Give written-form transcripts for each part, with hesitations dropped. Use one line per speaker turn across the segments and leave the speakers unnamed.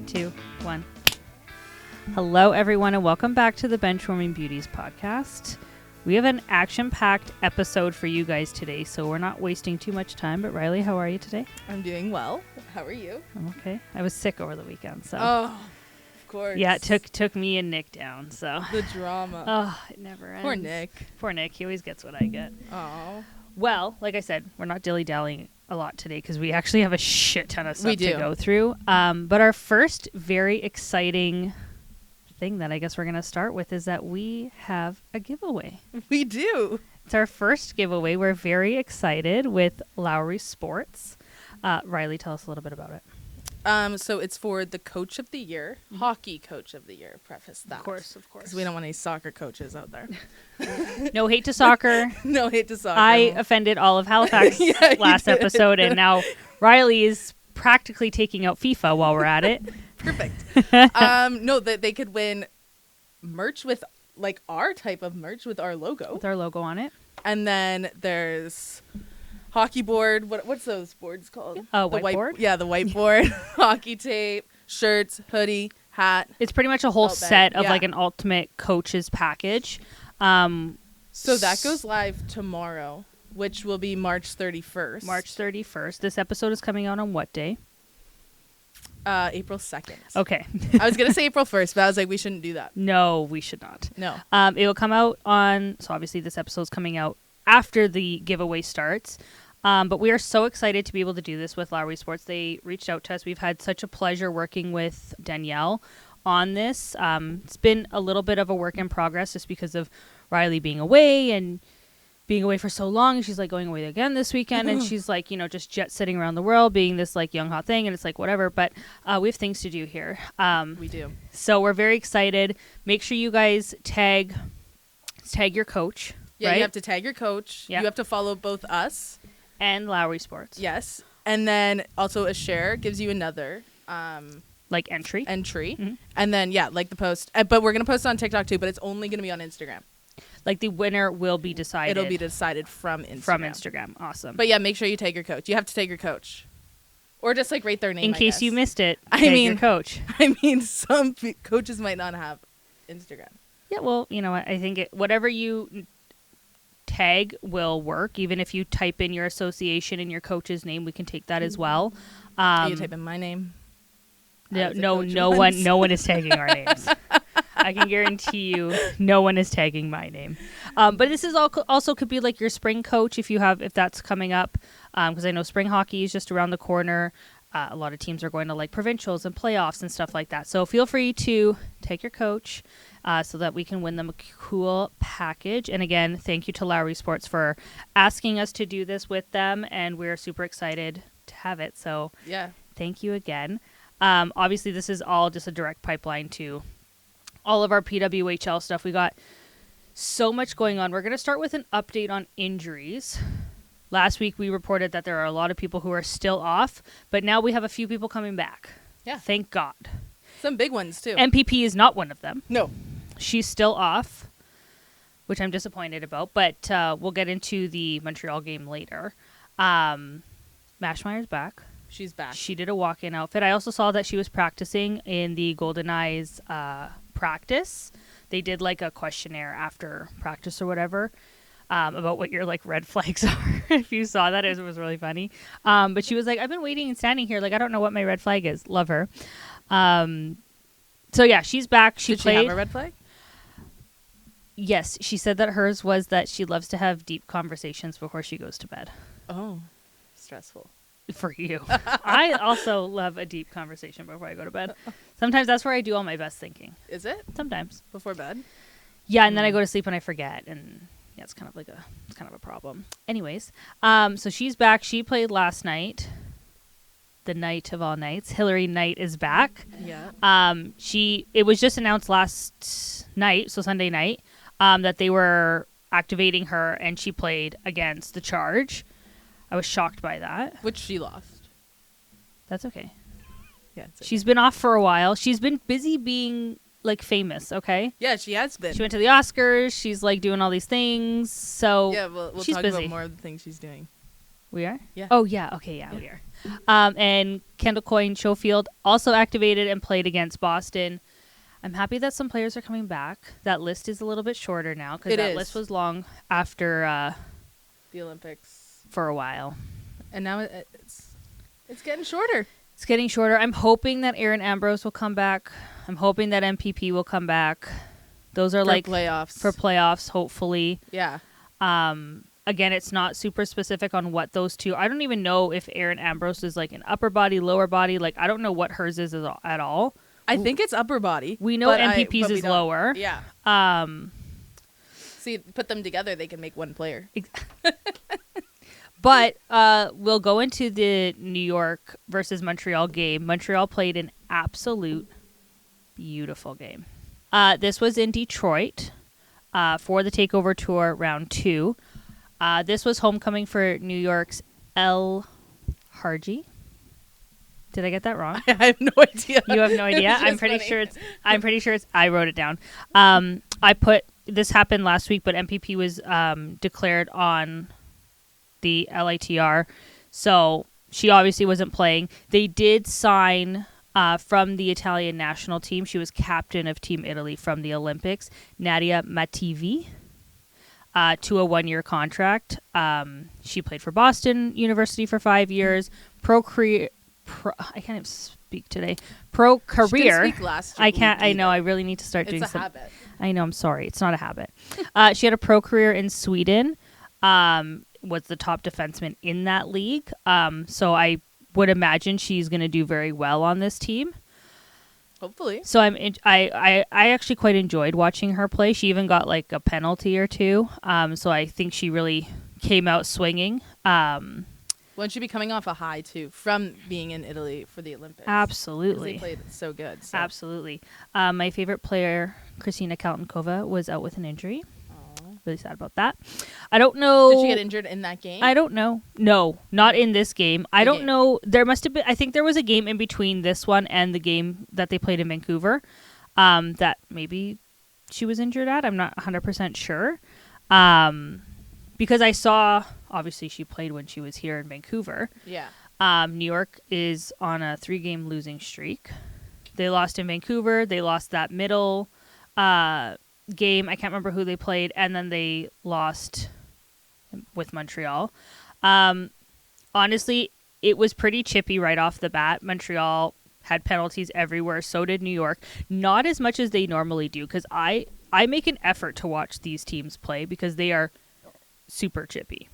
2, 1. Hello, everyone, and welcome back to the Benchwarming Beauties podcast. We have an action-packed episode for you guys today, so we're not wasting too much time. But Rylee, how are you today?
I'm doing well. How are you?
I'm okay. I was sick over the weekend, so.
Oh, of course.
Yeah, it took me and Nick down, so.
The drama.
Oh, it never ends.
Poor Nick.
Poor Nick. He always gets what I get.
Oh.
Well, like I said, we're not dilly-dallying a lot today because we actually have a shit ton of stuff
to
go through. But our first very exciting thing that I guess we're going to start with is that we have a giveaway.
We do.
It's our first giveaway. We're very excited with Lowry Sports. Rylee, tell us a little bit about it.
So it's for the Coach of the Year, Hockey Coach of the Year. Preface that.
Of course.
Because we don't want any soccer coaches out there.
No hate to soccer.
No hate to soccer.
I offended all of Halifax last episode, and now Rylee is practically taking out FIFA while we're at it.
Perfect. No, that they could win merch with like our type of merch with our logo.
With our logo on it.
And then there's hockey board. What's those boards called?
Whiteboard?
The whiteboard. Hockey tape, shirts, hoodie, hat.
It's pretty much a whole set of
yeah.
like an ultimate coach's package.
So that goes live tomorrow, which will be March 31st.
March 31st. This episode is coming out on what day?
April 2nd.
Okay.
I was going to say April 1st, but I was like, we shouldn't do that.
No, we should not.
No.
It will come out on, so obviously this episode is coming out after the giveaway starts. But we are so excited to be able to do this with Lowry Sports. They reached out to us. We've had such a pleasure working with Danielle on this. It's been a little bit of a work in progress just because of Rylee being away and being away for so long. She's like going away again this weekend, and she's like, just jet setting around the world, being this like young hot thing, and it's like whatever. But we have things to do here.
We do.
So we're very excited. Make sure you guys tag your coach.
Yeah,
right?
you have to tag your coach.
Yeah.
You have to follow both us
and Lowry Sports.
Yes, and then also a share gives you another
like entry,
mm-hmm. And then like the post. But we're gonna post on TikTok too. But it's only gonna be on Instagram.
Like the winner will be decided.
It'll be decided from Instagram.
Awesome.
But yeah, make sure you tag your coach. You have to tag your coach. Or just like write their name.
In case you missed it,
tag
your coach.
I mean, some coaches might not have Instagram.
Yeah, well, you know what? I think whatever you tag will work. Even if you type in your association and your coach's name, we can take that as well.
You type in my name.
No one is tagging our names. I can guarantee you no one is tagging my name. But this is also could be like your spring coach if that's coming up. Because I know spring hockey is just around the corner. A lot of teams are going to like provincials and playoffs and stuff like that. So feel free to take your coach so that we can win them a cool package. And again, thank you to Lowry Sports for asking us to do this with them. And we're super excited to have it. So
yeah,
thank you again. Obviously, this is all just a direct pipeline to all of our PWHL stuff. We got so much going on. We're going to start with an update on injuries. Last week, we reported that there are a lot of people who are still off, but now we have a few people coming back.
Yeah.
Thank God.
Some big ones, too.
MPP is not one of them.
No.
She's still off, which I'm disappointed about, but we'll get into the Montreal game later. Mashmeyer's back.
She's back.
She did a walk-in outfit. I also saw that she was practicing in the Goldeneyes practice. They did like a questionnaire after practice or whatever about what your like red flags are. If you saw that, it was really funny. But she was like, I've been waiting and standing here. Like, I don't know what my red flag is. Love her. So yeah, she's back.
Did she have a red flag?
Yes. She said that hers was that she loves to have deep conversations before she goes to bed.
Oh, stressful.
For you. I also love a deep conversation before I go to bed. Sometimes that's where I do all my best thinking.
Is it?
Sometimes.
Before bed?
Yeah, and then I go to sleep and I forget. And yeah, it's kind of a problem. Anyways, so she's back. She played last night. The night of all nights. Hillary Knight is back.
Yeah.
It was just announced last night, so Sunday night, that they were activating her and she played against the Charge. I was shocked by that.
Which she lost.
That's okay.
Yeah, it's okay.
She's been off for a while. She's been busy being like famous, okay?
Yeah, she has been.
She went to the Oscars. She's like doing all these things. So
yeah, we'll
she's
talk
busy.
about more of the things she's doing.
We are?
Yeah.
Oh, yeah. Okay, yeah, we are. And Kendall Coyne Schofield also activated and played against Boston. I'm happy that some players are coming back. That list is a little bit shorter now because that list was long after
the Olympics
for a while.
And now it's getting shorter.
It's getting shorter. I'm hoping that Aaron Ambrose will come back. I'm hoping that MPP will come back. Those are
playoffs.
For playoffs, hopefully.
Yeah.
Again, it's not super specific on what those two. I don't even know if Aaron Ambrose is like an upper body, lower body. Like I don't know what hers is at all.
I think it's upper body.
We know MPP's is lower.
Yeah. See, put them together, they can make one player.
But we'll go into the New York versus Montreal game. Montreal played an absolute beautiful game. This was in Detroit for the TakeOver Tour Round 2. This was homecoming for New York's El Harji. Did I get that wrong?
I have no idea.
You have no idea? I'm pretty sure it's I wrote it down. This happened last week, but MPP was declared on the LITR. So she obviously wasn't playing. They did sign from the Italian national team. She was captain of Team Italy from the Olympics, Nadia Mativi, to a 1-year contract. She played for Boston University for 5 years. I can't even speak today. Pro career.
She didn't speak last
I can't.
week
I know. I really need to start doing
It's a habit.
I know. I'm sorry. It's not a habit. She had a pro career in Sweden. Was the top defenseman in that league. So I would imagine she's going to do very well on this team.
Hopefully.
So I actually quite enjoyed watching her play. She even got like a penalty or two. So I think she really came out swinging.
Won't she be coming off a high too from being in Italy for the Olympics?
Absolutely.
They played so good. So.
Absolutely. My favorite player, Kristina Kaltenkova, was out with an injury. Really sad about that. I don't know.
Did she get injured in that game?
I don't know. No, not in this game. I don't know. There must have been. I think there was a game in between this one and the game that they played in Vancouver. That maybe she was injured at. I'm not 100% sure. Because I saw. Obviously, she played when she was here in Vancouver.
Yeah.
New York is on a 3-game losing streak. They lost in Vancouver. They lost that middle game. I can't remember who they played, and then they lost with Montreal. Honestly, it was pretty chippy right off the bat. Montreal had penalties everywhere. So did New York. Not as much as they normally do, because I make an effort to watch these teams play because they are super chippy.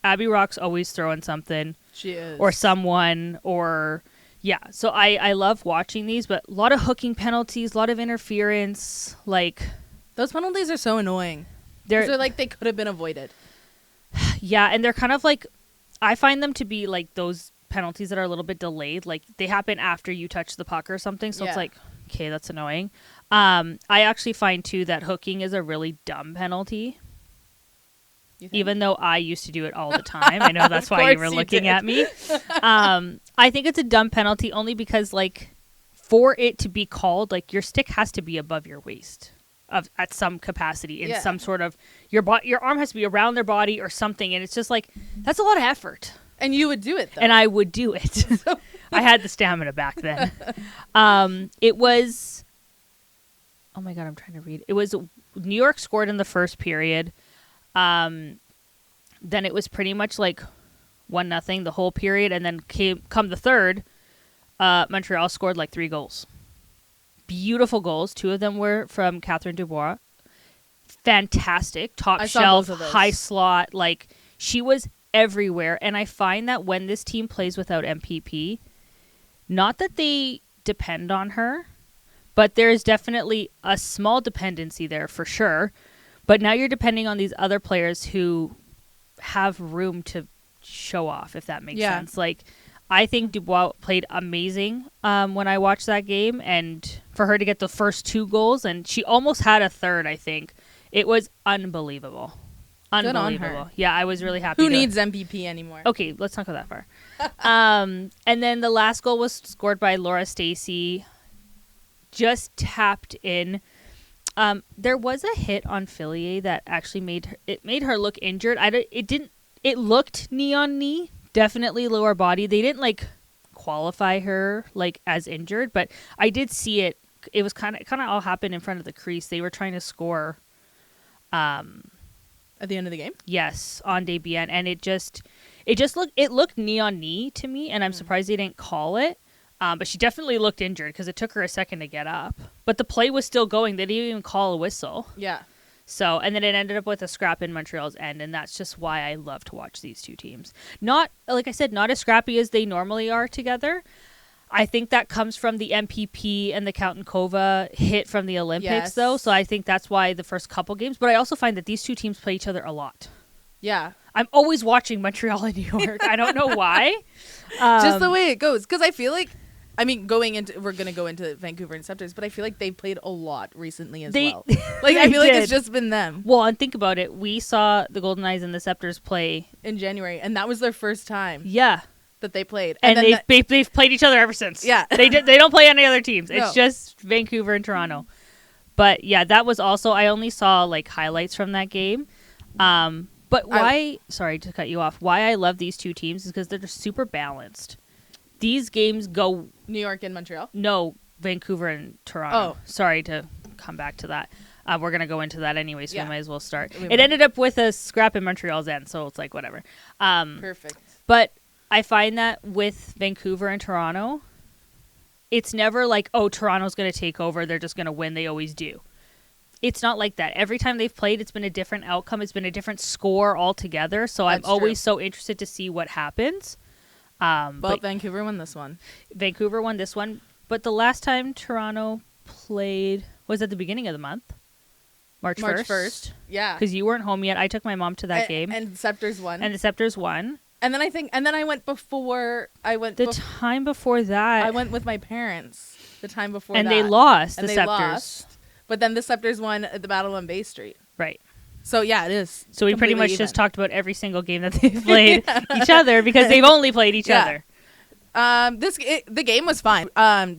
Abby Rock's always throwing something.
She is.
Or someone, or... Yeah, so I love watching these, but a lot of hooking penalties, a lot of interference, like...
Those penalties are so annoying. They're like they could have been avoided.
Yeah, and they're kind of like... I find them to be like those penalties that are a little bit delayed. Like, they happen after you touch the puck or something, so it's like, okay, that's annoying. I actually find, too, that hooking is a really dumb penalty. Even though I used to do it all the time. I know that's why you were looking at me. I think it's a dumb penalty only because, like, for it to be called, like, your stick has to be above your waist at some capacity in some sort of... Your arm has to be around their body or something, and it's just like, that's a lot of effort.
And you would do it, though.
And I would do it. I had the stamina back then. It was... Oh, my God, I'm trying to read. It was... New York scored in the first period. Then it was pretty much like 1-0 the whole period, and then come the third, Montreal scored like 3 goals. Beautiful goals. 2 of them were from Catherine Dubois. Fantastic. Top shelf, high slot. Like, she was everywhere. And I find that when this team plays without MPP, not that they depend on her, but there's definitely a small dependency there for sure. But now you're depending on these other players who have room to show off, if that makes sense. Like, I think Dubois played amazing when I watched that game. And for her to get the first 2 goals, and she almost had a third, I think. It was unbelievable. Unbelievable.
Good on her.
Yeah, I was really happy.
Who needs MPP anymore?
Okay, let's not go that far. And then the last goal was scored by Laura Stacey. Just tapped in. There was a hit on Fillier that actually made her look injured. It didn't it looked knee on knee, definitely lower body. They didn't like qualify her like as injured, but I did see it. It was kind of all happened in front of the crease. They were trying to score
At the end of the game?
yes, on Debian, and it looked knee on knee to me, and I'm surprised they didn't call it. But she definitely looked injured because it took her a second to get up. But the play was still going. They didn't even call a whistle.
Yeah.
So, and then it ended up with a scrap in Montreal's end, and that's just why I love to watch these two teams. Not, like I said, not as scrappy as they normally are together. I think that comes from the MPP and the Kaltenkova hit from the Olympics, though. So I think that's why the first couple games. But I also find that these two teams play each other a lot.
Yeah.
I'm always watching Montreal and New York. I don't know why.
Just the way it goes. Because I feel like, I mean, we're going to go into Vancouver and Sceptres, but I feel like they've played a lot recently as well. Like, I feel like it's just been them.
Well, and think about it. We saw the Goldeneyes and the Sceptres play
in January, and that was their first time.
Yeah.
That they played.
And they've played each other ever since.
Yeah.
They don't play any other teams. It's
No.
just Vancouver and Toronto. But yeah, that was also, I only saw like highlights from that game. But why, sorry to cut you off, why I love these two teams is because they're just super balanced. These games go...
New York and Montreal?
No, Vancouver and Toronto.
Oh.
Sorry to come back to that. We're going to go into that anyway, so we might as well start.
We
It
will.
ended up with a scrap in Montreal's end, so it's like whatever.
Perfect.
But I find that with Vancouver and Toronto, it's never like, oh, Toronto's going to take over. They're just going to win. They always do. It's not like that. Every time they've played, it's been a different outcome. It's been a different score altogether. So I'm always so interested to see what happens. But
Vancouver won this one.
Vancouver won this one. But the last time Toronto played was at the beginning of the month. March 1st.
Yeah.
Because you weren't home yet. I took my mom to that game.
And Sceptres won.
And the Sceptres won.
And then I went before.
Time before that.
I went with my parents the time before
and
that.
They lost,
and
the
they
Sceptres.
Lost, but then the Sceptres won at the Battle on Bay Street.
Right.
So, yeah, it is.
So we pretty much
even.
just talked about every single game that they've played each other because they've only played each other.
The game was fine.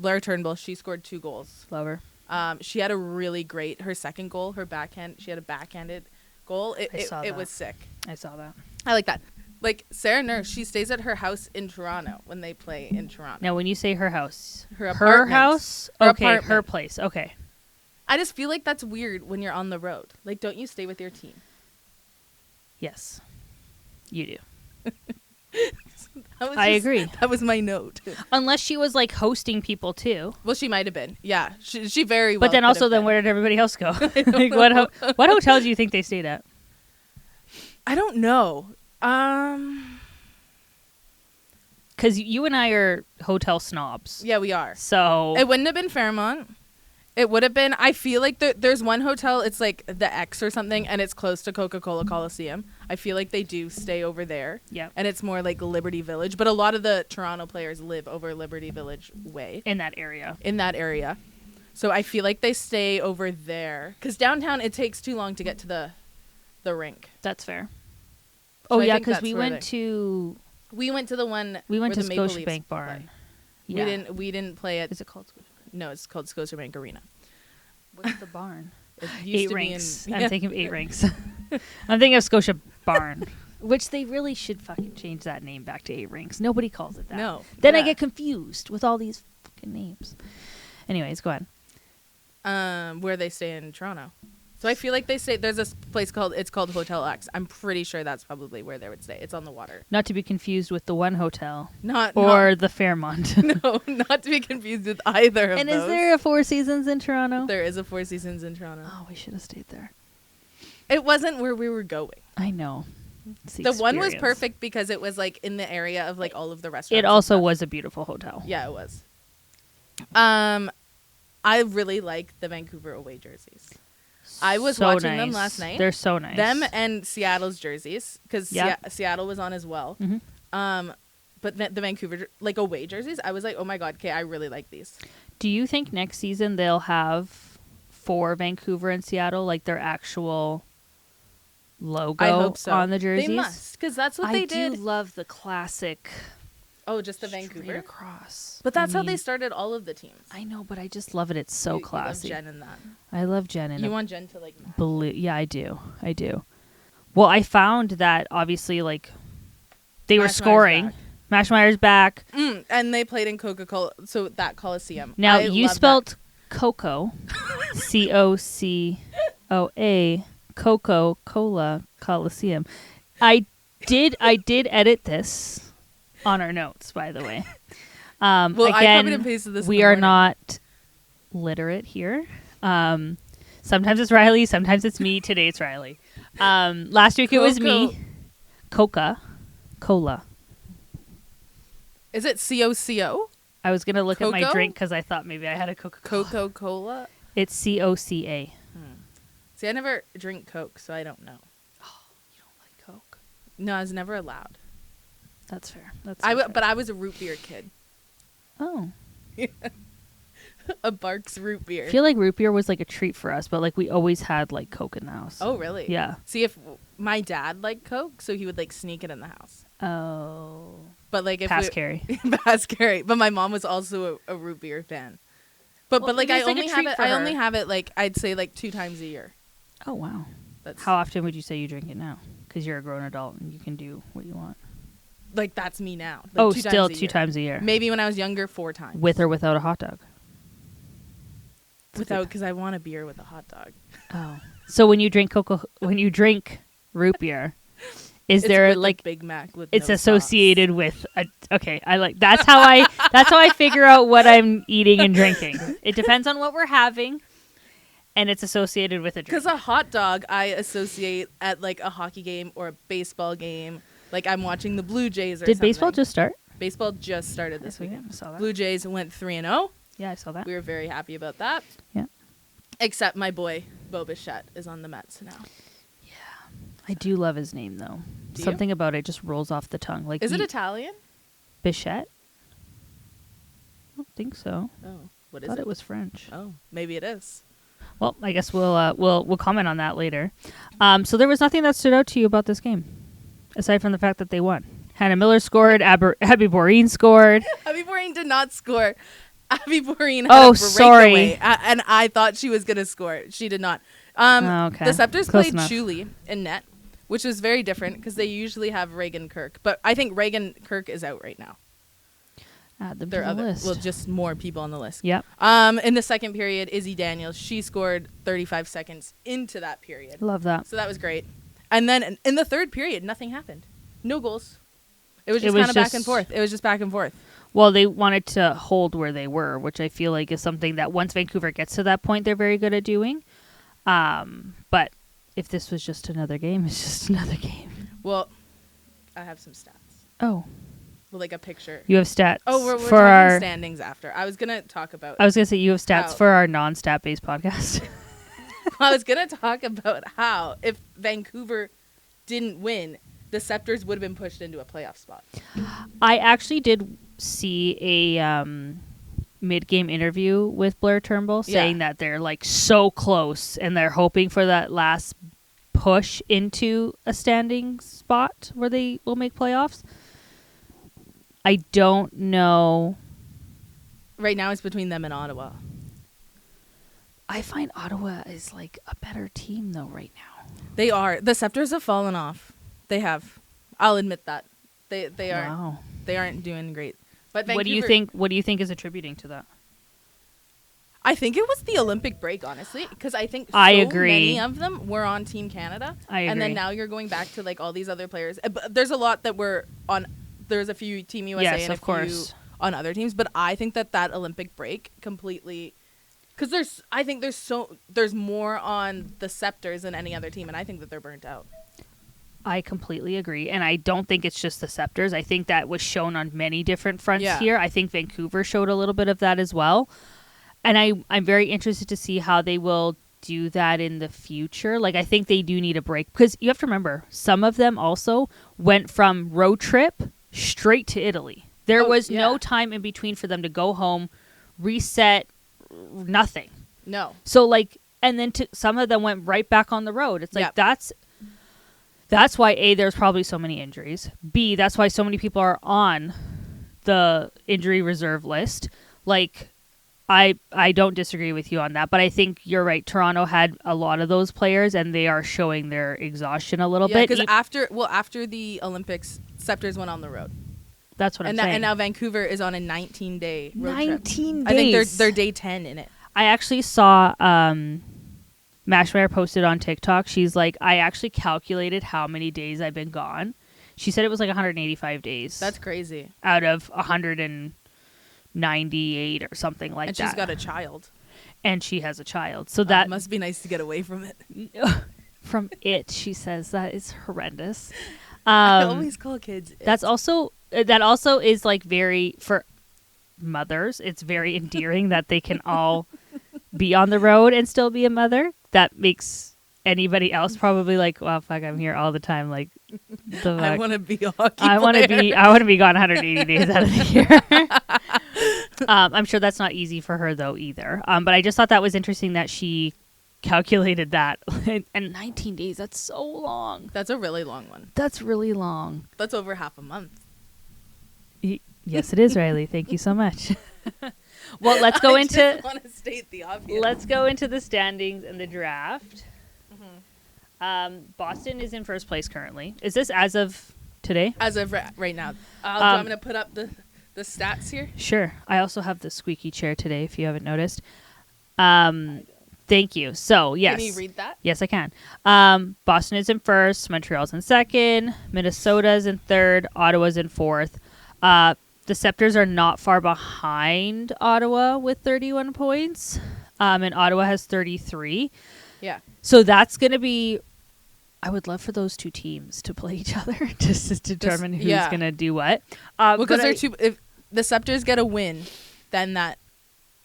Blair Turnbull, she scored 2 goals.
Love her.
She had a really great, her second goal, she had a backhanded goal. It was sick.
I saw that.
I like that. Like, Sarah Nurse, she stays at her house in Toronto when they play in Toronto.
Now, when you say her house,
her apartment.
House?
Her
okay,
apartment.
her place. Okay.
I just feel like that's weird when you're on the road. Like, don't you stay with your team?
Yes, you do.
I
agree.
That was my note.
Unless she was like hosting people too.
Well, she might have been. Yeah, she very well.
But then also, then where did everybody else go? Like, what hotel do you think they stayed at?
I don't know.
Because you and I are hotel snobs.
Yeah, we are.
So
it wouldn't have been Fairmont. It would have been. I feel like there's one hotel. It's like the X or something, and it's close to Coca-Cola Coliseum. I feel like they do stay over there.
Yeah.
And it's more like Liberty Village, but a lot of the Toronto players live over Liberty Village way.
In that area.
So I feel like they stay over there because downtown it takes too long to get to the rink.
That's fair.
So
Oh
I
yeah,
think
because
that's
we
where
went to
the one.
we went
where
to
the Maple Leafs
Scotiabank Barn.
play.
Yeah.
We didn't play at.
Is it called Scotiabank?
No, it's called Scotiabank Arena.
What's the barn?
It used
8
to
rinks.
be in,
I'm thinking of 8 rinks. I'm thinking of Scotia Barn, which they really should fucking change that name back to 8 rinks. Nobody calls it that.
No.
Then I
yeah.
get confused with all these fucking names. Anyways, go on.
Where they stay in Toronto. So I feel like they stay. There's this place called Hotel X. I'm pretty sure that's probably where they would stay. It's on the water.
Not to be confused with the One Hotel
Not
the Fairmont.
No, not to be confused with either of
and
those.
is there a Four Seasons in Toronto?
There is a Four Seasons in Toronto.
Oh, we should have stayed there.
It wasn't where we were going.
I know.
The one was
experience.
perfect because it was like in the area of like all of the restaurants.
It also was a beautiful hotel.
Yeah, it was. I really like the Vancouver away jerseys. I was watching them last night.
They're so nice.
Them and Seattle's jerseys because Seattle was on as well.
Mm-hmm.
But the Vancouver like away jerseys, I was like, oh my god, okay, I really like these.
Do you think next season they'll have for Vancouver and Seattle like their actual logo
I hope so.
on the jerseys?
They must because that's what they did.
I do love the classic.
Oh, just the
straight
Vancouver
across.
But that's how they started all of the teams.
I know, but I just love it. It's so classy.
You love Jen in that.
I love Jen in
You want Jen to like.
blue? Yeah, I do. Well, I found that obviously, like, they were
Mashmeyer's
scoring.
back.
Mashmeyer's back.
And they played in Coca-Cola, so that Coliseum.
Now,
I
you
love
spelt Coco, C-O-C-O-A, Coca-Cola Coliseum. I did edit this on our notes, by the way.
Well,
again,
I copied and pasted this.
We are not literate here. Sometimes it's Rylee, sometimes it's me. Today it's Rylee. Last week it was me. Coca-Cola.
Is it C-O-C-O?
I was going to look at my
Coco?
drink because I thought maybe I had a Coca-Cola.
Coca-Cola?
It's C-O-C-A.
See, I never drink Coke, so I don't know.
Oh, you don't like Coke?
No, I was never allowed.
That's fair. That's
But I was a root beer kid.
Oh.
A Barks root beer.
I feel like root beer was like a treat for us, but like we always had like Coke in the house.
Oh, really?
Yeah.
See, if my dad liked Coke, so he would like sneak it in the house.
Oh.
But like if
Pass carry.
Pass carry. But my mom was also a root beer fan. But like I only have it. I only have it like I'd say like 2 times a year.
Oh wow.
That's
How often would you say you drink it now? Because you're a grown adult and you can do what you want.
like that's me now. Like
Oh,
2
still
times a
2
year.
times a year.
Maybe when I was younger, 4 times.
With or without a hot dog.
Without, because I want a beer with a hot dog.
Oh. So when you drink root beer, is
It's
there
with
like
a Big Mac with
it's
no
associated with a okay, I like that's how I figure out what I'm eating and drinking. It depends on what we're having and it's associated with a drink.
Because a hot dog I associate at like a hockey game or a baseball game. Like I'm watching the Blue Jays or
Did
something.
baseball just start?
Baseball just started this weekend.
I saw that.
Blue Jays went 3-0.
Yeah, I saw that.
We were very happy about that.
Yeah.
Except my boy, Bo Bichette, is on the Mets now.
I do love his name though.
Do you?
Something about it just rolls off the tongue. Like
Is it Italian?
Bichette? I don't think so.
Oh, what
I
is
thought
it?
it was French.
Oh, maybe it is.
Well, I guess we'll comment on that later. So there was nothing that stood out to you about this game, aside from the fact that they won. Hannah Miller scored. Abby Boreen scored.
Abby Boreen did not score. Abby Boreen had a breakaway, and I thought she was going to score. She did not.
Okay.
The Sceptres
Close
played
enough.
Chuli in net, which was very different because they usually have Reagan Kirk. But I think Reagan Kirk is out right now.
Add them
There
to
are
the
other,
list.
well, just more people on the list.
Yep.
In the second period, Izzy Daniels, she scored 35 seconds into that period.
Love that.
So that was great. And then in the third period, nothing happened. No goals. It was just
was
kind of back
just-
and forth. It was just back and forth.
Well, they wanted to hold where they were, which I feel like is something that once Vancouver gets to that point, they're very good at doing. But if this was just another game, it's just another game.
Well, I have some stats.
Oh,
Well, like a picture.
you have stats.
Oh, we're
for
talking
our
standings after. I was going to talk about...
I was gonna say you have stats
How-
for our non-stat based podcast.
I was going to talk about how if Vancouver didn't win, the Sceptres would have been pushed into a playoff spot.
I actually did see a mid-game interview with Blair Turnbull saying that they're like so close and they're hoping for that last push into a standing spot where they will make playoffs. I don't know.
Right now it's between them and Ottawa.
I find Ottawa is like a better team though right now.
They are. The Sceptres have fallen off. They have. I'll admit that. They aren't.
Wow.
They aren't doing great. But Vancouver,
What do you think is attributing to that?
I think it was the Olympic break, honestly, because I think
I
so
agree.
many of them were on Team Canada.
I agree.
And then now you're going back to like all these other players. But there's a lot that were on. There's a few Team USA
Yes,
and
of
a
course.
few on other teams. But I think that Olympic break completely, because I think there's more on the Sceptres than any other team, and I think that they're burnt out.
I completely agree. And I don't think it's just the Sceptres. I think that was shown on many different fronts here. I think Vancouver showed a little bit of that as well. And I'm very interested to see how they will do that in the future. Like, I think they do need a break. Because you have to remember, some of them also went from road trip straight to Italy. There was no time in between for them to go home, reset, nothing.
No.
So, like, and then some of them went right back on the road. It's like, that's why, A, there's probably so many injuries. B, that's why so many people are on the injury reserve list. Like, I don't disagree with you on that, but I think you're right. Toronto had a lot of those players, and they are showing their exhaustion a little bit.
Because after the Olympics, Sceptres went on the road.
That's what I'm saying.
And now Vancouver is on a 19-day road
19
trip.
days.
I think they're day 10 in it.
I actually saw Mashmeyer posted on TikTok. She's like, I actually calculated how many days I've been gone. She said it was like 185 days.
That's crazy.
Out of 198 or something like that.
And she's got a child.
And she has a child. So that
must be nice to get away from it.
From it, she says. That is horrendous.
I always call kids it.
That also is like very, for mothers, it's very endearing that they can all be on the road and still be a mother. That makes anybody else probably like, well, fuck, I'm here all the time. Like,
I want to be a hockey player.
I want to be gone 180 days out of the year. I'm sure that's not easy for her though either. But I just thought that was interesting that she calculated that. And 19 days, that's so long.
That's a really long one.
That's really long.
That's over half a month.
Yes, it is, Rylee. Thank you so much. Well, let's go into.
I just want to state the obvious.
Let's go into the standings and the draft. Boston is in first place currently. Is this as of today?
As of right now. I'm going to put up the stats here.
Sure. I also have the squeaky chair today, if you haven't noticed. Thank you. So, yes.
Can you read that?
Yes, I can. Boston is in first. Montreal's in second. Minnesota's in third. Ottawa's in fourth. The Sceptres are not far behind Ottawa with 31 points. And Ottawa has 33. Yeah. So that's going to be... I would love for those two teams to play each other just to determine who's going to do what.
Because they're two... If the Sceptres get a win, then that...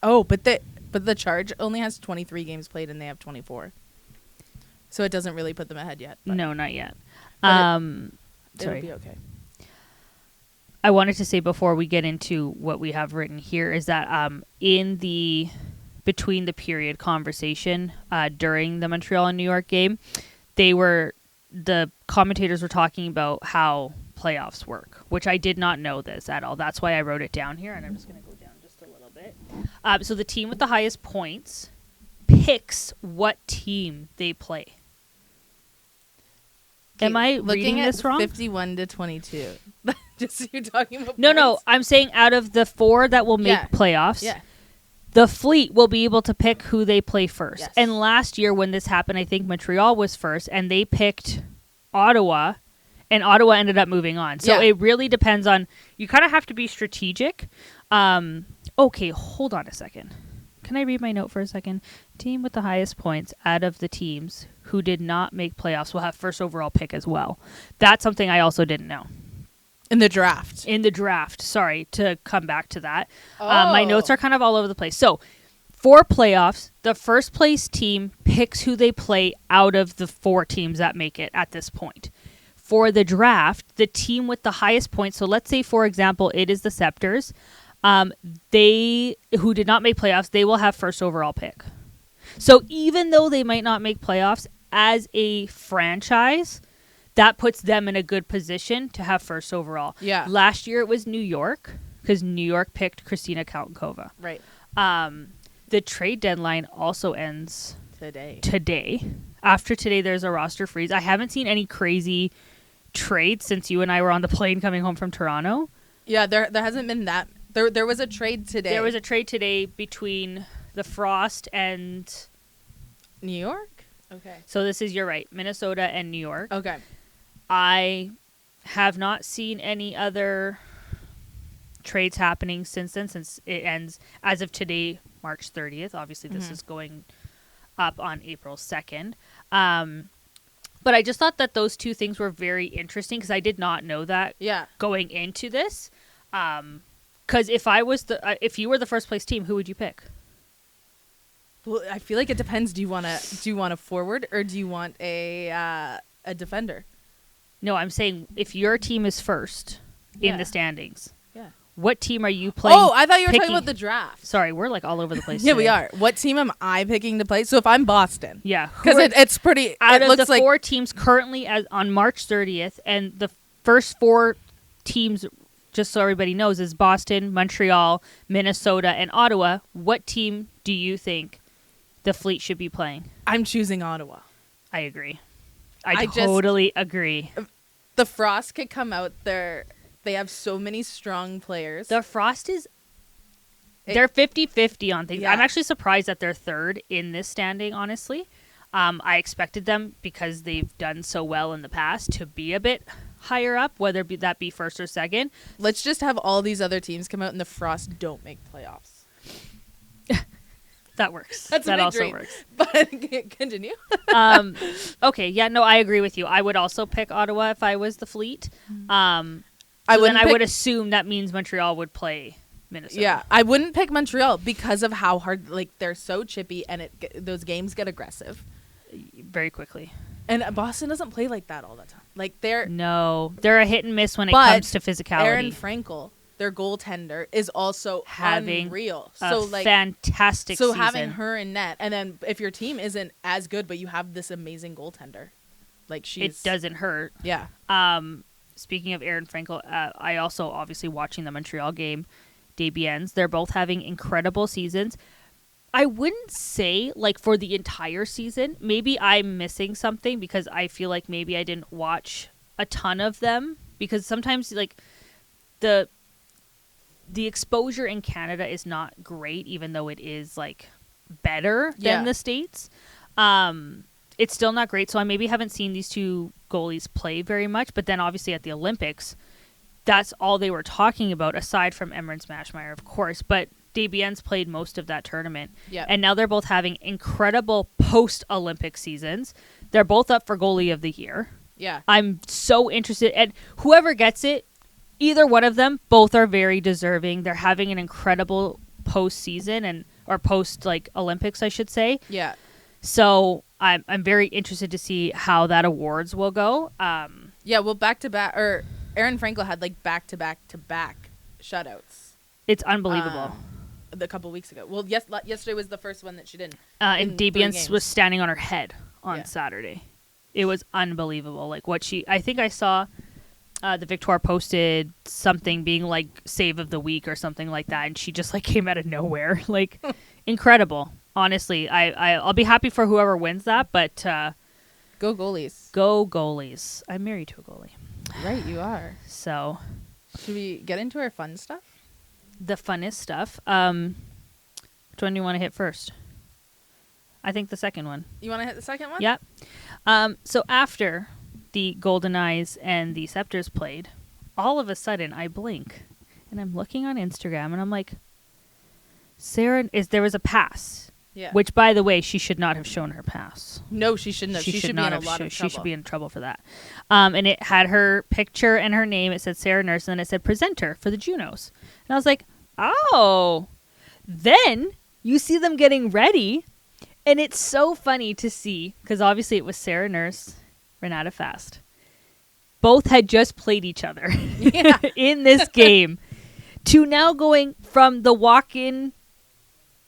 Oh, but the Charge only has 23 games played and they have 24. So it doesn't really put them ahead yet.
No, not yet.
It'll be okay.
I wanted to say before we get into what we have written here is that in the between the period conversation during the Montreal and New York game, the commentators were talking about how playoffs work, which I did not know this at all. That's why I wrote it down here, and I'm just going to go down just a little bit. So the team with the highest points picks what team they play. Am I reading this wrong?
51 to 22. Just you're talking about
No,
points?
no. I'm saying out of the four that will make playoffs, the Fleet will be able to pick who they play first. Yes. And last year when this happened, I think Montreal was first, and they picked Ottawa, and Ottawa ended up moving on. So it really depends on... You kind of have to be strategic. Okay, hold on a second. Can I read my note for a second? Team with the highest points out of the teams who did not make playoffs will have first overall pick as well. That's something I also didn't know.
In the draft.
Sorry, to come back to that. My notes are kind of all over the place. So, for playoffs, the first place team picks who they play out of the four teams that make it at this point. For the draft, the team with the highest points, so let's say, for example, it is the Sceptres, they who did not make playoffs, they will have first overall pick. So even though they might not make playoffs as a franchise, that puts them in a good position to have first overall. Yeah. Last year it was New York because New York picked Kristina Kaltenkova. Right. The trade deadline also ends today. After today, there's a roster freeze. I haven't seen any crazy trades since you and I were on the plane coming home from Toronto. Yeah, there hasn't been that. There was a trade today. There was a trade today between the Frost and
New York? Okay.
So you're right, Minnesota and New York. Okay. I have not seen any other trades happening since then, since it ends as of today, March 30th. Obviously, this is going up on April 2nd. But I just thought that those two things were very interesting because I did not know that going into this. Because if you were the first place team, who would you pick?
Well, I feel like it depends. Do you want a forward or do you want a defender?
No, I'm saying if your team is first in the standings, what team are you playing?
Oh, I thought you were talking about the draft.
Sorry, we're like all over the place.
Yeah, we are. What team am I picking to play? So if I'm Boston, because it's pretty.
Out of the four teams currently on March 30th, and the first four teams just so everybody knows, is Boston, Montreal, Minnesota, and Ottawa. What team do you think the Fleet should be playing?
I'm choosing Ottawa.
I agree. I totally agree.
The Frost could come out there. They have so many strong players.
The Frost is... They're 50-50 on things.
Yeah.
I'm actually surprised that they're third in this standing, honestly. I expected them, because they've done so well in the past, to be a bit higher up, whether that be first or second.
Let's just have all these other teams come out and the Frost don't make playoffs.
That works.
That
also
dream.
Works.
But continue.
Okay, yeah, no, I agree with you. I would also pick Ottawa if I was the Fleet. I would assume that means Montreal would play Minnesota.
Yeah, I wouldn't pick Montreal because of how hard, like, they're so chippy and those games get aggressive
very quickly.
And Boston doesn't play like that all the time. Like, they're
a hit and miss when it comes to physicality.
Aaron Frankel, their goaltender, is also
having
unreal.
Fantastic season.
Having her in net, and then if your team isn't as good, but you have this amazing goaltender, like, it
doesn't hurt.
Yeah.
Speaking of Aaron Frankel, I also obviously watching the Montreal game. Debiens. They're both having incredible seasons. I wouldn't say, like, for the entire season. Maybe I'm missing something because I feel like maybe I didn't watch a ton of them, because sometimes, like, the exposure in Canada is not great, even though it is, like, better than the States. It's still not great, so I maybe haven't seen these two goalies play very much. But then obviously at the Olympics, that's all they were talking about, aside from Emmerich Smashmeyer, of course. But Debiens played most of that tournament.
Yep.
And now they're both having incredible post-Olympic seasons. They're both up for goalie of the year.
Yeah.
I'm so interested. And whoever gets it, either one of them, both are very deserving. They're having an incredible postseason, or post, like, Olympics, I should say.
Yeah.
So I'm very interested to see how that awards will go.
Yeah, well, back-to-back, or Aaron Frankel had, like, back-to-back-to-back shutouts.
It's unbelievable.
A couple weeks ago. Well, yesterday was the first one that she didn't.
And Debiens was standing on her head on Saturday. It was unbelievable. Like, I think I saw the Victoire posted something being like save of the week or something like that, and she just, like, came out of nowhere. Like, incredible. Honestly, I'll be happy for whoever wins that, but
go goalies.
Go goalies. I'm married to a goalie.
Right, you are.
So,
should we get into our fun stuff?
The funnest stuff. Which one do you want to hit first? I think the second one.
You want to hit the second one?
Yep. So after the Goldeneyes and the Sceptres played, all of a sudden I blink and I'm looking on Instagram and I'm like, there was a pass.
Yeah.
Which, by the way, she should not have shown her pass.
No, she shouldn't have. She should be in a lot of trouble.
She should be in trouble for that. And it had her picture and her name. It said Sarah Nurse, and then it said presenter for the Junos. And I was like, oh. Then you see them getting ready, and it's so funny to see, because obviously it was Sarah Nurse, Renata Fast. Both had just played each other in this game, to now going from the walk-in,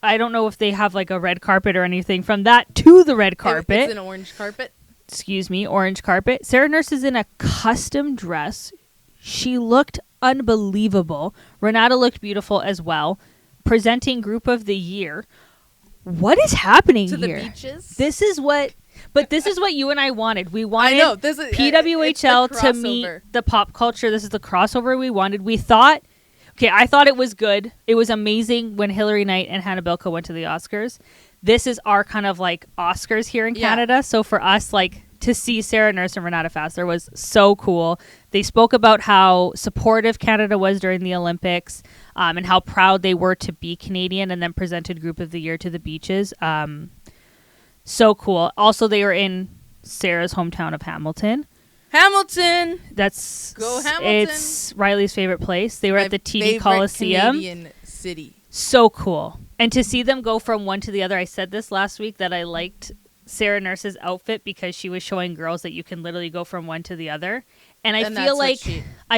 I don't know if they have, like, a red carpet or anything, from that to the red carpet.
It's an orange carpet.
Excuse me, orange carpet. Sarah Nurse is in a custom dress. She looked unbelievable. Renata looked beautiful as well. Presenting group of the year. What is happening
to
here?
The beaches?
This is what you and I wanted. We wanted
PWHL
to meet the pop culture. This is the crossover we wanted. We thought, I thought it was good. It was amazing when Hilary Knight and Hannah Bilko went to the Oscars. This is our kind of, like, Oscars here in Canada. So for us, like, to see Sarah Nurse and Renata Faster was so cool. They spoke about how supportive Canada was during the Olympics, and how proud they were to be Canadian, and then presented Group of the Year to the beaches. So cool. Also, they were in Sarah's hometown of Hamilton.
Hamilton!
Go
Hamilton!
It's Riley's favorite place. They were at the TD Coliseum.
Canadian city.
So cool. And to see them go from one to the other, I said this last week that I liked Sarah Nurse's outfit because she was showing girls that you can literally go from one to the other. And I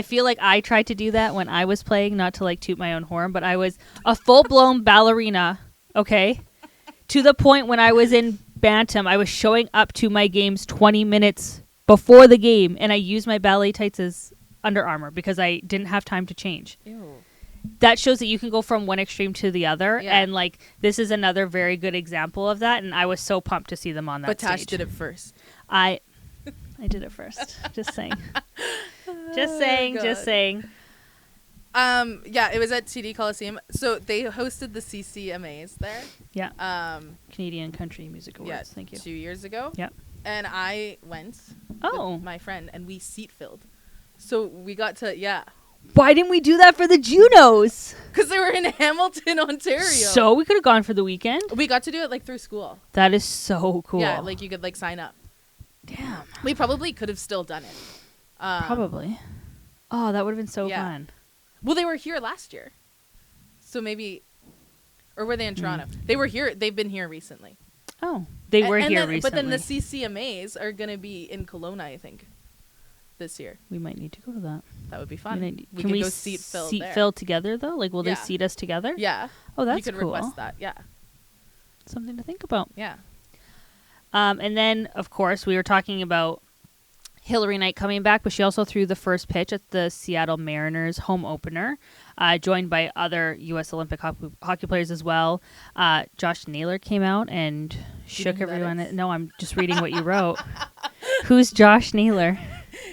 feel like I tried to do that when I was playing, not to, like, toot my own horn, but I was a full-blown ballerina, okay? To the point when I was in Bantam, I was showing up to my games 20 minutes before the game, and I used my ballet tights as Under Armour because I didn't have time to change.
Ew.
That shows that you can go from one extreme to the other.
Yeah.
And like this is another very good example of that. And I was so pumped to see them on that
But Tash
stage.
did it first.
I did it first. Just saying. Just saying.
God.
Just saying.
Yeah, it was at TD Coliseum. So they hosted the CCMAs there.
Yeah. Canadian Country Music Awards.
Yeah,
Thank you.
2 years ago.
Yep.
And I went
Oh.
with my friend, and we seat filled. So we got to,
Why didn't we do that for the Junos?
because they were in Hamilton, Ontario.
So we could have gone for the weekend.
We got to do it, like, through school.
That is so cool.
Yeah, like, you could, like, sign up.
Damn.
We probably could have still done it.
Probably. Oh, that would have been so
yeah.
fun.
Well, they were here last year. So maybe... Or were they in Toronto? They were here. They've been here recently.
Oh, they were here
then,
recently.
But then the CCMAs are going to be in Kelowna, I think, this year.
We might need to go to that.
That would be fun.
Can
could
we
go seat fill there.
fill together, though? Like, will they
Yeah.
seat us together?
Yeah.
Oh, that's
you could
cool.
request that. Yeah.
Something to think about.
Yeah.
And then, of course, we were talking about Hillary Knight coming back, but she also threw the first pitch at the Seattle Mariners home opener, joined by other U.S. Olympic hockey players as well. Josh Naylor came out and shook everyone. No, I'm just reading what you wrote. Who's Josh Naylor?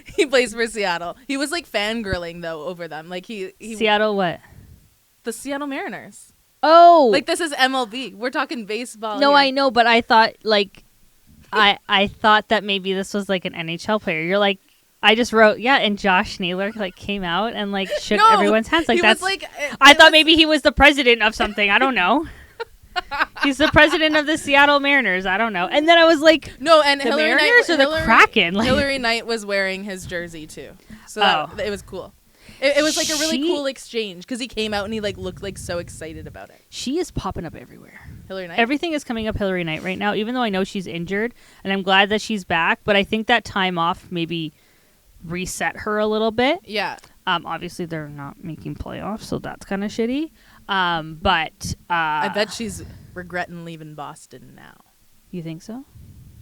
He plays for Seattle. He was like fangirling though over them. Like he
Seattle what?
The Seattle Mariners.
Oh,
Like this is MLB. We're talking baseball.
no,
here.
I know, but I thought like I thought that maybe this was like an NHL player. You're like, I just wrote, yeah, and Josh Naylor like came out and like shook
No,
everyone's hands. Like
he
that's
was like
I thought maybe he was the president of something. I don't know. He's the president of the Seattle Mariners. I don't know. And then I was like,
no, and
the
Hillary
Mariners
Knight,
or the Kraken? Like,
Hillary Knight was wearing his jersey too, so that, it was cool. It was like a really cool exchange because he came out and he like looked like so excited about it.
she is popping up everywhere.
Hillary Knight.
Everything is coming up Hillary Knight right now, even though I know she's injured, and I'm glad that she's back. But I think that time off maybe reset her a little bit.
Yeah.
Obviously, they're not making playoffs, so that's kind of shitty. But
I bet she's regretting leaving Boston now.
You think so?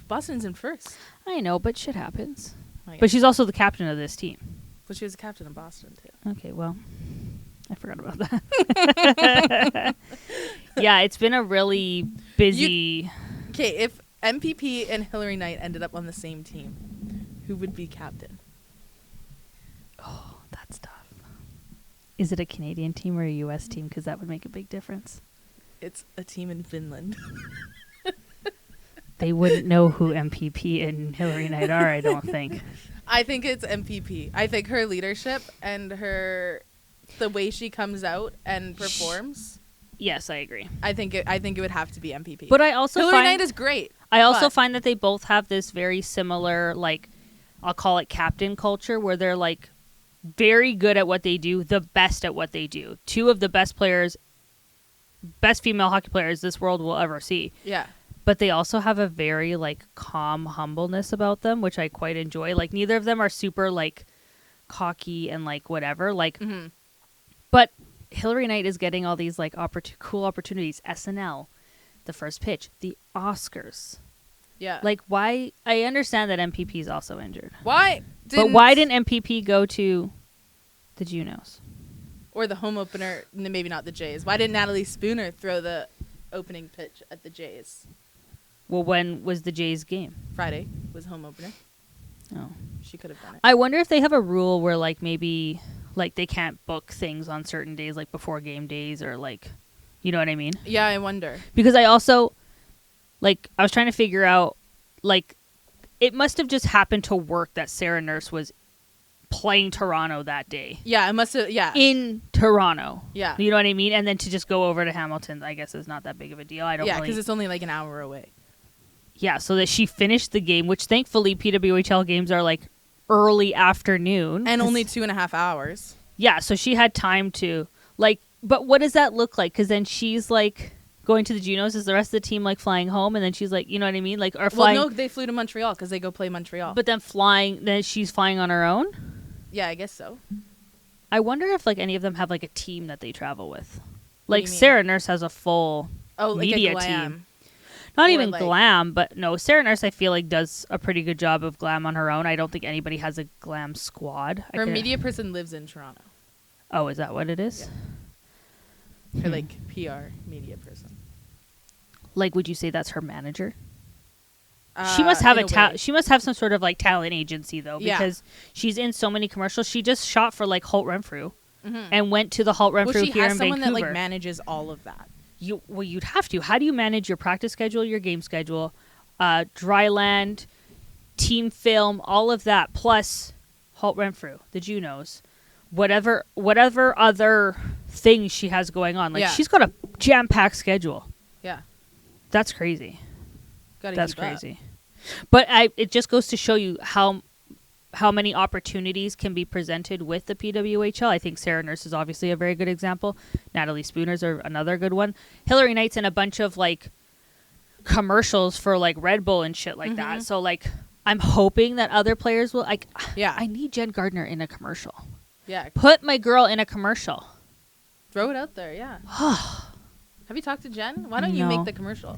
Boston's in first.
I know, but shit happens.
I guess.
But she's also the captain of this team.
But she was a captain of Boston too.
Okay, well, I forgot about that. Yeah, it's been a really busy...
Okay, if MPP and Hillary Knight ended up on the same team, who would be captain?
Oh, that's tough. Is it a Canadian team or a U.S. team? Because that would make a big difference.
It's a team in Finland.
They wouldn't know who MPP and Hillary Knight are, I don't think.
I think it's MPP. I think her leadership and the way she comes out and performs.
Yes, I agree.
I think it would have to be MPP.
But I also
Hillary
find
Knight is great.
I also find that they both have this very similar, like, I'll call it captain culture, where they're like very good at what they do, the best at what they do. Two of the best players, best female hockey players this world will ever see.
Yeah.
But they also have a very like calm humbleness about them, which I quite enjoy. Like neither of them are super like cocky and like whatever. Like, but Hillary Knight is getting all these like cool opportunities. SNL, the first pitch, the Oscars.
Yeah.
Like why? I understand that MPP is also injured.
Why
didn't MPP go to the Junos?
Or the home opener, maybe not the Jays. Why didn't Natalie Spooner throw the opening pitch at the Jays?
Well, when was the Jays game?
Friday was home opener.
Oh.
She could have done it.
I wonder if they have a rule where like maybe like they can't book things on certain days, like before game days or like, you know what I mean?
Yeah, I wonder.
Because I also, like, I was trying to figure out, like, it must have just happened to work that Sarah Nurse was playing Toronto that day.
Yeah, it must have, yeah.
In Toronto.
Yeah.
You know what I mean? And then to just go over to Hamilton, I guess is not that big of a deal. I don't
Yeah,
really...
because it's only like an hour away.
Yeah, so that she finished the game, which thankfully PWHL games are like early afternoon.
And only 2.5 hours.
Yeah, so she had time to, like, but what does that look like? Because then she's like going to the Junos. Is the rest of the team like flying home? And then she's like, you know what I mean? Like, or flying.
Well, no, they flew to Montreal because they go play Montreal.
But then she's flying on her own?
Yeah, I guess so.
I wonder if like any of them have like a team that they travel with.
What
Like
do you mean?
Sarah Nurse has a full
like
media
a glam.
team. Not
Or,
even
like-
glam, but no, Sarah Nurse I feel like does a pretty good job of glam on her own. I don't think anybody has a glam squad.
Her media person lives in Toronto.
Oh, is that what it is?
Her like PR media person.
Like, would you say that's her manager? She must have she must have some sort of like talent agency though, because she's in so many commercials. She just shot for like Holt Renfrew and went to the Holt Renfrew
Well, she
here
has
in
someone
Vancouver.
that like manages all of that.
You'd have to. How do you manage your practice schedule, your game schedule, dry land, team film, all of that, plus Holt Renfrew, the Junos, whatever other things she has going on. Like she's got a jam-packed schedule.
Yeah,
that's crazy. That's
keep up.
crazy. But it just goes to show you how many opportunities can be presented with the PWHL. I think Sarah Nurse is obviously a very good example. Natalie Spooner's are another good one. Hillary Knight's in a bunch of like commercials for like Red Bull and shit like that. So like I'm hoping that other players will like. Yeah, I need Jen Gardner in a commercial.
Yeah,
put my girl in a commercial.
Throw it out there. Yeah. Have you talked to Jen? Why don't you make the commercial?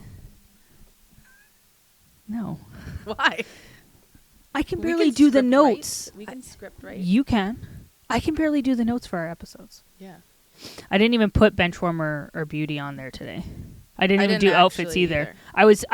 No.
Why?
I can barely do the notes.
We can script right.
You can. I can barely do the notes for our episodes.
Yeah.
I didn't even put Benchwarmer or Beauty on there today. I didn't even do outfits either. I was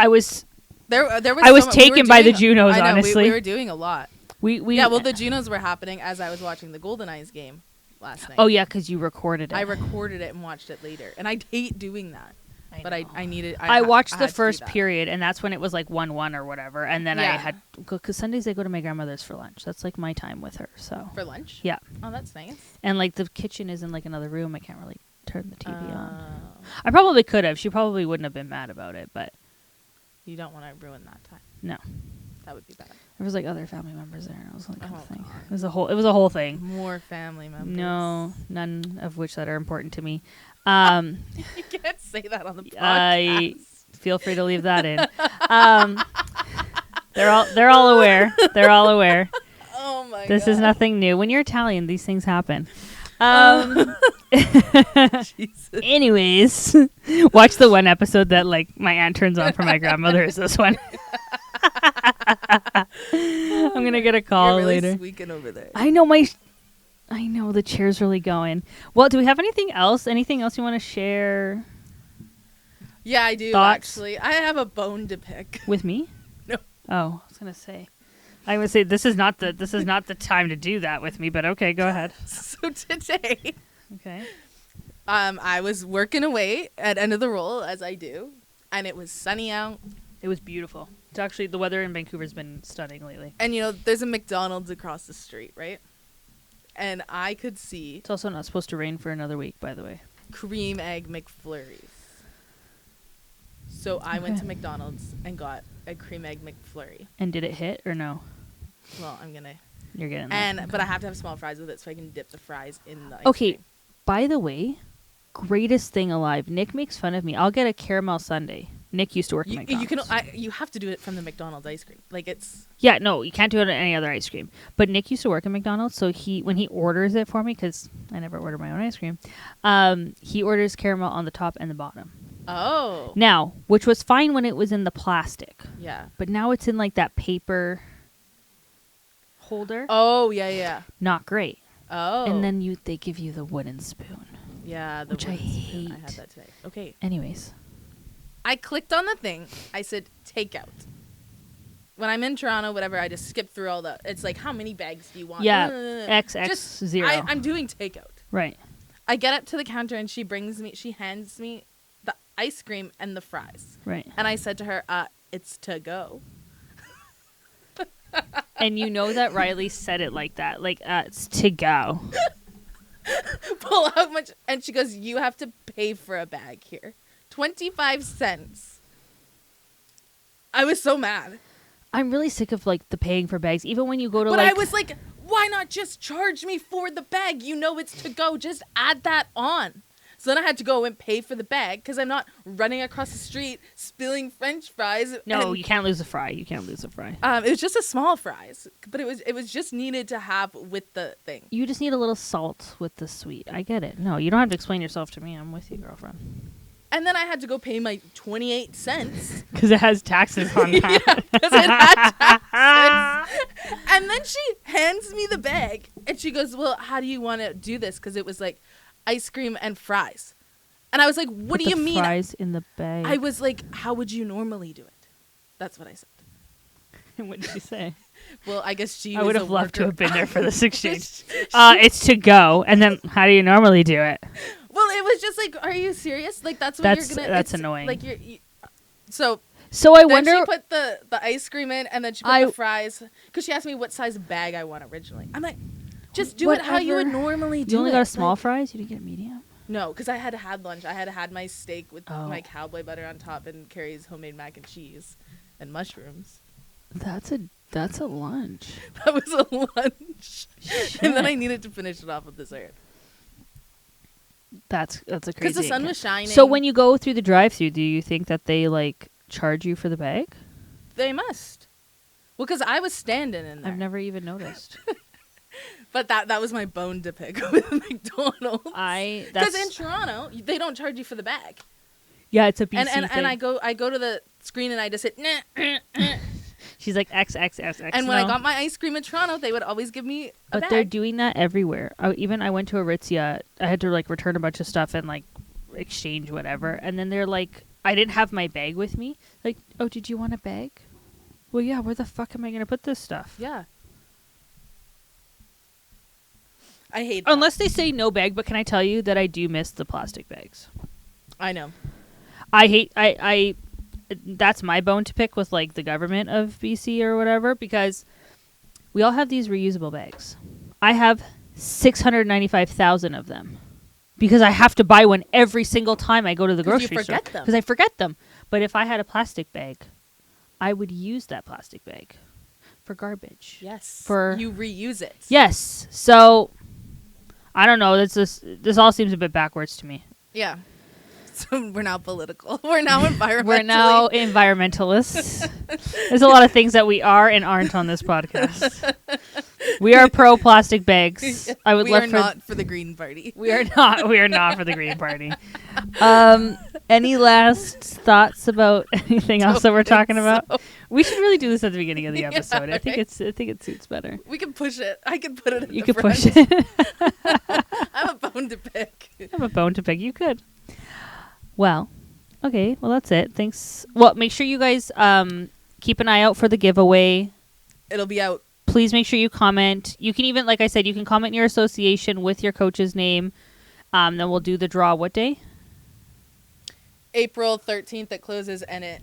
taken by the Junos,
I know,
honestly.
We were doing a lot.
Yeah,
well, the Junos were happening as I was watching the Goldeneyes game last night.
Oh, yeah, because you recorded it.
I recorded it and watched it later. And I hate doing that. But I needed...
I watched the first period, and that's when it was like 1-1 or whatever. And then I had... Because Sundays I go to my grandmother's for lunch. That's like my time with her, so...
For lunch?
Yeah.
Oh, that's nice.
And like the kitchen is in like another room. I can't really turn the TV on. I probably could have. She probably wouldn't have been mad about it, but...
You don't want to ruin that time.
No.
That would be bad.
There was like other family members there, and it was like a thing. It was a whole thing.
More family members.
No, none of which that are important to me.
You can't say that on the podcast.
Feel free to leave that in. They're all aware. They're all aware.
Oh my god.
This is nothing new. When you're Italian, these things happen. Anyways, watch the one episode that like my aunt turns on for my grandmother is this one. I'm gonna get a call
You're really
later.
Squeaking over there.
I know the chair's really going. Well, do we have anything else? Anything else you want to share?
Yeah, I do.
Thoughts?
Actually, I have a bone to pick.
With me?
No.
Oh, I was gonna say. I would say this is not the time to do that with me, but okay, go ahead.
So today,
okay,
I was working away at end of the roll as I do, and it was sunny out.
It was beautiful. It's actually the weather in Vancouver's been stunning lately.
And you know, there's a McDonald's across the street, right? And I could see.
It's also not supposed to rain for another week, by the way. Cream
Egg McFlurries. So I went to McDonald's and got a Cream Egg McFlurry.
And did it hit or no?
Well, I'm gonna.
You're getting.
But I have to have small fries with it so I can dip the fries in the ice
Okay.
cream.
By the way, greatest thing alive. Nick makes fun of me. I'll get a caramel sundae. Nick used to work at McDonald's.
You have to do it from the McDonald's ice cream. Like it's.
Yeah, no, you can't do it on any other ice cream. But Nick used to work at McDonald's, so when he orders it for me, because I never order my own ice cream, he orders caramel on the top and the bottom.
Oh.
Now, which was fine when it was in the plastic.
Yeah.
But now it's in like that paper holder.
Oh, yeah.
Not great.
Oh.
And then they give you the wooden spoon.
Yeah,
which I hate.
I had that today. Okay.
Anyways.
I clicked on the thing. I said takeout. When I'm in Toronto, whatever, I just skip through all the. It's like, how many bags do you want?
Yeah, XX0.
I'm doing takeout.
Right.
I get up to the counter and she hands me the ice cream and the fries.
Right.
And I said to her, it's to go.
And you know that Rylee said it like that, like it's to go.
Pull out much, and she goes, you have to pay for a bag here. 25 cents. I was so mad.
I'm really sick of like the paying for bags, even when you go to
But I was like, why not just charge me for the bag? You know it's to go. Just add that on. So then I had to go and pay for the bag because I'm not running across the street spilling French fries.
No, you can't lose a fry. You can't lose a fry.
It was just a small fries, but it was just needed to have with the thing.
You just need a little salt with the sweet. I get it. No, you don't have to explain yourself to me. I'm with you, girlfriend.
And then I had to go pay my 28 cents.
Because it has taxes on that.
Yeah, because it had taxes. And then she hands me the bag. And she goes, well, how do you want to do this? Because it was like ice cream and fries. And I was like, what do you mean?
Fries in the bag.
I was like, how would you normally do it? That's what I said.
And what did she say?
Well, I guess she
I would have loved to have been there for this exchange.
She-
It's to go. And then how do you normally do it?
Well, it was just like, are you serious? Like, that's what you're going to...
That's annoying.
Like, So
I
then
wonder...
she put the ice cream in, and then she put the fries. Because she asked me what size bag I want originally. I'm like, just do it how you would normally do it.
You only got a small fries? You didn't get a medium?
No, because I had had lunch. I had my steak with my cowboy butter on top and Carrie's homemade mac and cheese and mushrooms.
That's a lunch.
That was a lunch.
Shit.
And then I needed to finish it off with dessert.
That's a crazy...
Because the sun was shining.
So when you go through the drive-thru, do you think that they, like, charge you for the bag?
They must. Well, because I was standing in there.
I've never even noticed.
But that was my bone to pick with McDonald's. Because in Toronto, they don't charge you for the bag.
Yeah, it's a BC
and
thing.
I go to the screen and I just hit, nah.
She's like, XXXX.
And when I got my ice cream in Toronto, they would always give me a bag.
They're doing that everywhere. I went to Aritzia. I had to, like, return a bunch of stuff and, like, exchange whatever. And then they're like, I didn't have my bag with me. Like, oh, did you want a bag? Well, yeah, where the fuck am I going to put this stuff?
Yeah. I hate that.
Unless they say no bag, but can I tell you that I do miss the plastic bags?
I know.
I that's my bone to pick with, like, the government of BC or whatever, because we all have these reusable bags. I have 695,000 of them because I have to buy one every single time I go to the grocery store. Because I forget them. But if I had a plastic bag, I would use that plastic bag for garbage.
Yes.
For
you reuse it.
Yes. So I don't know. This all seems a bit backwards to me.
Yeah. So we're now political. We're now environmental.
We're now environmentalists. There's a lot of things that we are and aren't on this podcast. We are pro plastic bags.
We are not for the Green Party.
We are not. We are not for the Green Party. Any last thoughts about anything else that we're talking about? We should really do this at the beginning of the episode.
Yeah,
I think it suits better.
We can push it. I can put it in
You
the
could
front.
push it.
I have a bone to pick.
I have a bone to pick. You could. Well, okay. Well, that's it. Thanks. Well, make sure you guys keep an eye out for the giveaway.
It'll be out.
Please make sure you comment. You can even, like I said, you can comment your association with your coach's name. Then we'll do the draw. What day?
April 13th it closes, and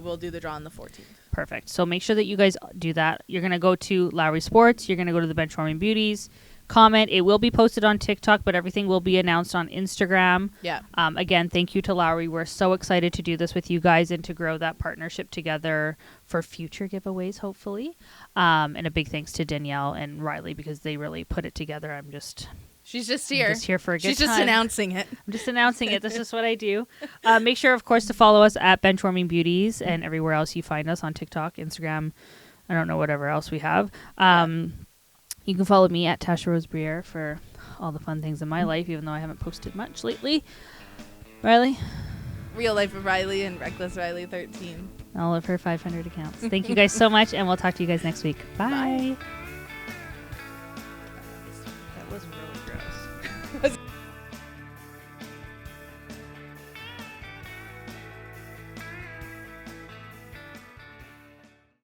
we'll do the draw on the 14th.
Perfect. So make sure that you guys do that. You're going to go to Lowry Sports. You're going to go to the Benchwarming Beauties. Comment. It will be posted on TikTok, but everything will be announced on Instagram.
Yeah.
Again, thank you to Lowry. We're so excited to do this with you guys and to grow that partnership together for future giveaways, hopefully. And a big thanks to Danielle and Rylee because they really put it together.
She's just here.
I'm just here for a good time.
She's just announcing it.
I'm just announcing it. That's just what I do. Make sure, of course, to follow us at Benchwarming Beauties and everywhere else you find us on TikTok, Instagram. I don't know, whatever else we have. You can follow me at Tasha Rose Briere for all the fun things in my life, even though I haven't posted much lately. Rylee?
Real Life of Rylee and Reckless Rylee 13.
All of her 500 accounts. Thank you guys so much, and we'll talk to you guys next week. Bye.
Bye.
That was really gross.